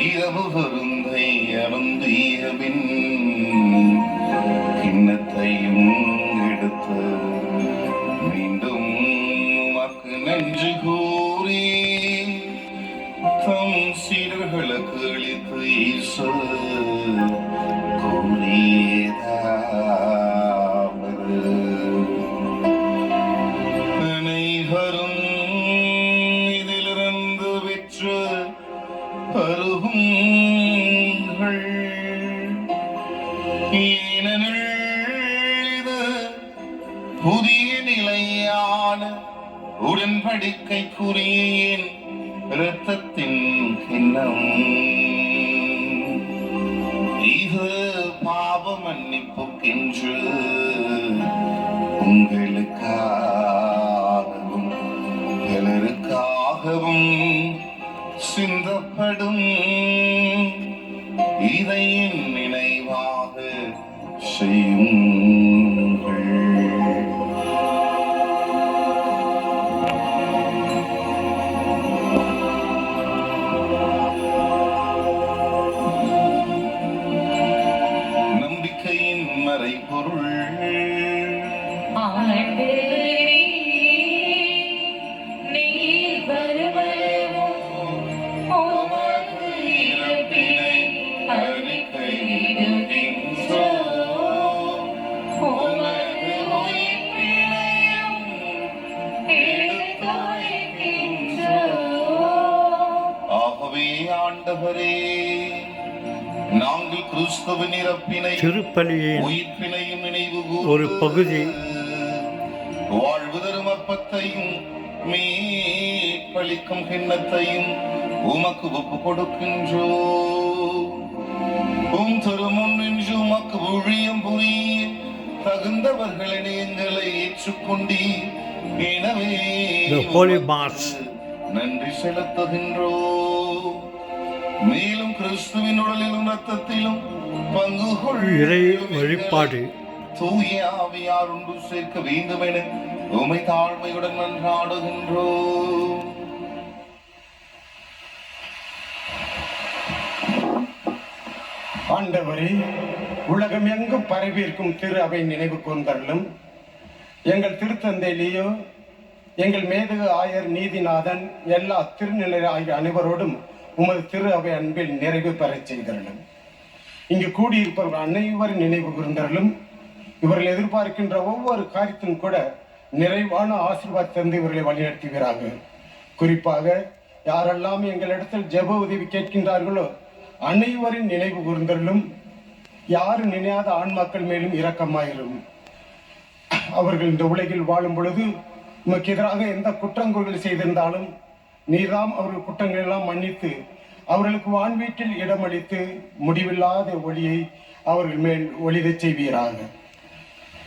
இரவு வருந்தை அருந்தியபின் கிண்ணத்தையும் எடுத்து மீண்டும் உமக்கு நன்றி கூறி தம் சீடர்களுக்கு அளித்து ஈசு கூறியதாவது, அனைவரும் இதிலிருந்து பெற்று பருகுங்கள், ஏனெனில் இது புதிய நிலையான உடன்படிக்கைக்குரிய என் இரத்தத்தின் கிண்ணம். இது பாவ மன்னிப்புக்கென்று உங்களுக்காகவும் பலருக்காகவும் சிந்தப்படும். இதை என் நினைவாக செய்யுங்கள். நம்பிக்கையின் மறைபொருள். ஆண்டவரே, நாங்கள் கிறிஸ்துவின் இறப்பினை உயிர்ப்பினையும் நினைவு ஒரு பகுதி வாழ்வு தரும் அப்பத்தையும் மீட்பளிக்கும் கிண்ணத்தையும் உமக்கு ஒப்பு கொடுக்கின்றோ. உம் திருமுன் நின்று உமக்கு ஊழியம் புரிய தகுந்தவர்களின் எங்களை ஏற்றுக்கொண்டி, எனவே நன்றி செலுத்துகின்றோ. மேலும் கிறிஸ்துவின் உடலிலும் ரத்தத்திலும் பங்கு இறை வழிபாடு தூய ஆவியார் ஒன்று சேர்க்க வேண்டும் என உமை தாழ்மையுடன் மன்றாடுகின்றோ. ஆண்டவரே, உலகம் எங்கும் பரவியிருக்கும் திரு அவை நினைவு கூர்ந்தருளும். எங்கள் திருத்தந்தை லியோ, எங்கள் மேதகு ஆயர் நீதிநாதன், எல்லா திருநிலை ஆகிய அனைவரோடும் உமது திரு அவை அன்பில் நிறைவு பெறச் செய்தருளும். இங்கு கூடியிருப்பவர்கள் அனைவரும் நினைவு கூர்ந்தருளும். இவர்கள் எதிர்பார்க்கின்ற ஒவ்வொரு காரியத்திலும் கூட நிறைவான ஆசீர்வாதத்தை தந்து இவர்களை வழிநடத்துகிறார்கள். குறிப்பாக யாரெல்லாம் எங்களிடத்தில் ஜெப உதவி கேட்கின்றார்களோ அனைவரின் நினைவு கூர்ந்தருளும். யாரும் நினையாத ஆண்மக்கள் மேலும் இரக்கமாயிரும். அவர்கள் இந்த உலகில் வாழும் பொழுது உமக்கு எதிராக எந்த குற்றங்கள் செய்திருந்தாலும் நீதாம் அவர்கள் குற்றங்கள் எல்லாம் மன்னித்து அவர்களுக்கு வான்வீட்டில் இடமளித்து முடிவில்லாத ஒளியை அவர்கள் மேல் ஒளிதச் செய்வீராக.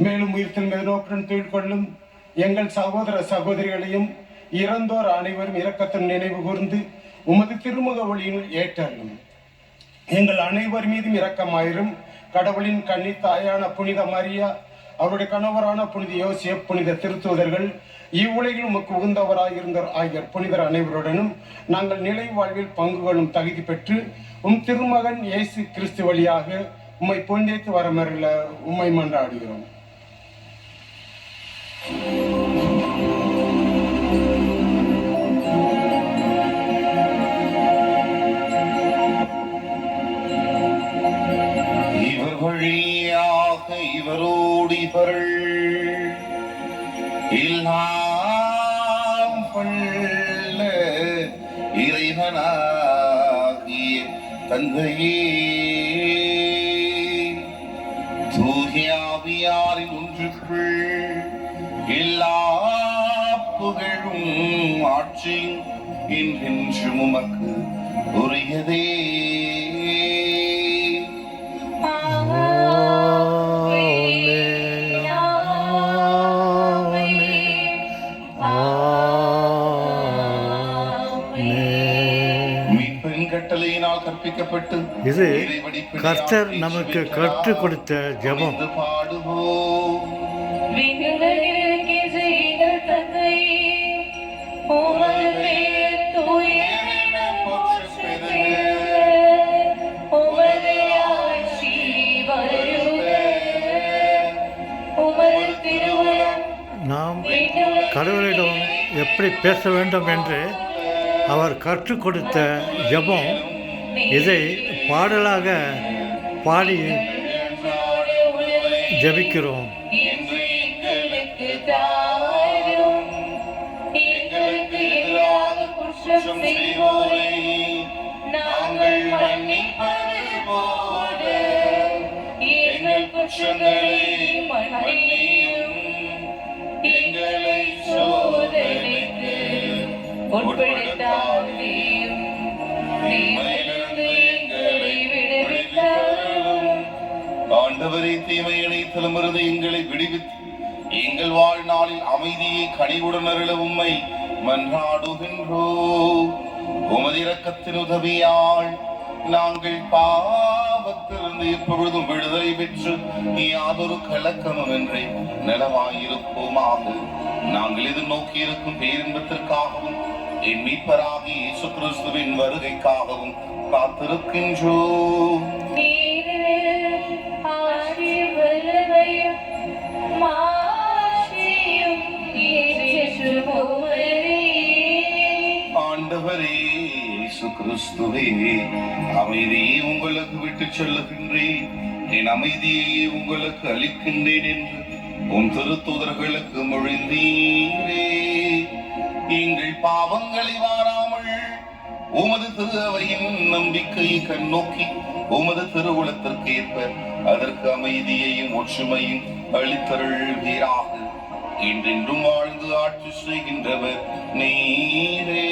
மேலும் உயிர்த்தல் மீது நோக்குடன் தொழில் கொள்ளும் எங்கள் சகோதர சகோதரிகளையும் இறந்தோர் அனைவரும் இரக்கத்தின் நினைவு கூர்ந்து உமது திருமுக ஒளியில் ஏற்றலும். எங்கள் அனைவர் மீதும் இரக்கமாயிரும். கடவுளின் கன்னி தாயான புனித மரியா, அவருடைய கணவரான புனித யோசேப், புனித திருத்தூதர்கள், இவ்வுலகில் உமக்கு உகந்தவராயிருந்தோர் ஆகிய புனிதர் அனைவருடனும் நாங்கள் நிலை வாழ்வில் பங்குகளும் தகுதி பெற்று உம் திருமகன் இயேசு கிறிஸ்து வழியாக உம்மை புனிதத்து வரமருள உம்மை மன்றாடுகிறோம். இவர் வழியாக இவரோடு இவர்கள் எல்லாம் கொள்ள இறைவனாகிய தந்தையே, தூய ஆவியாரின் ஒன்றுக்குள் எல்லா புகழும் ஆட்சியும் என்றென்றும் உமக்கு உரியதே. கட்டளையினால் கற்பிக்கப்பட்டு இது கர்த்தர் நமக்கு கற்றுக் கொடுத்த ஜெபம். பாடுவோம். எப்படி பேச வேண்டும் என்று அவர் கற்றுக் கொடுத்த ஜெபம். இதை பாடலாக பாடி ஜெபிக்கிறோம். நாங்கள் மன்னிப்பது போல எங்கள் குற்றங்களை மன்னியும், எங்களை சோதனைக்கு உட்படுத்தாதேயும், தீமையிலிருந்து எங்களை விடுவித்தருளும். ஆண்டவரே, தீமை அனைத்திலுமிருந்து எங்களை விடுவித்து எங்கள் வாழ்நாளில் அமைதியை கனிவுடன் அருள உம்மை மன்றாடுகின்றோம். உமது இரக்கத்தின் உதவியால் நாங்கள் பாவத்திலிருந்து எப்பொழுதும் விடுதலை பெற்று யாதொரு கலக்கமுமின்றி நலமாயிருப்போமாக. நாங்கள் எதிர்நோக்கி இருக்கும் பேரின்பத்திற்காகவும் என் மீட்பராகிய இயேசு கிறிஸ்துவின் வருகைக்காகவும் காத்திருக்கின்றோம். ஆண்டவரே இயேசு கிறிஸ்துவே, அமைதியை உங்களுக்கு விட்டு சொல்லுகின்றேன், என் அமைதியை உங்களுக்கு அளிக்கின்றேன் என்று உன் திருத்தூதர்களுக்கு மொழிந்தீரே. எங்கள் பாவங்களை வாராமல் உமது திரு அவையின் நம்பிக்கையை கண்ணோக்கி உமது திருவுளத்திற்கு ஏற்ப அதற்கு அமைதியையும் ஒற்றுமையும் அளித்தருள்வீராக. என்றென்றும் வாழ்ந்து ஆட்சி செய்கின்றவர் நீரே.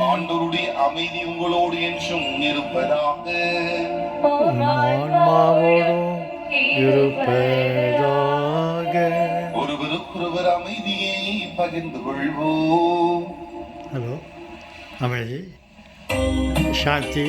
ஆண்டவருடைய அமைதி உங்களோடு என்றும் இருப்பதாக. ஒருவருக்கொருவர் அமைதியை பகிர்ந்து கொள்வோம். ஹலோ, அமைதி, சாந்தி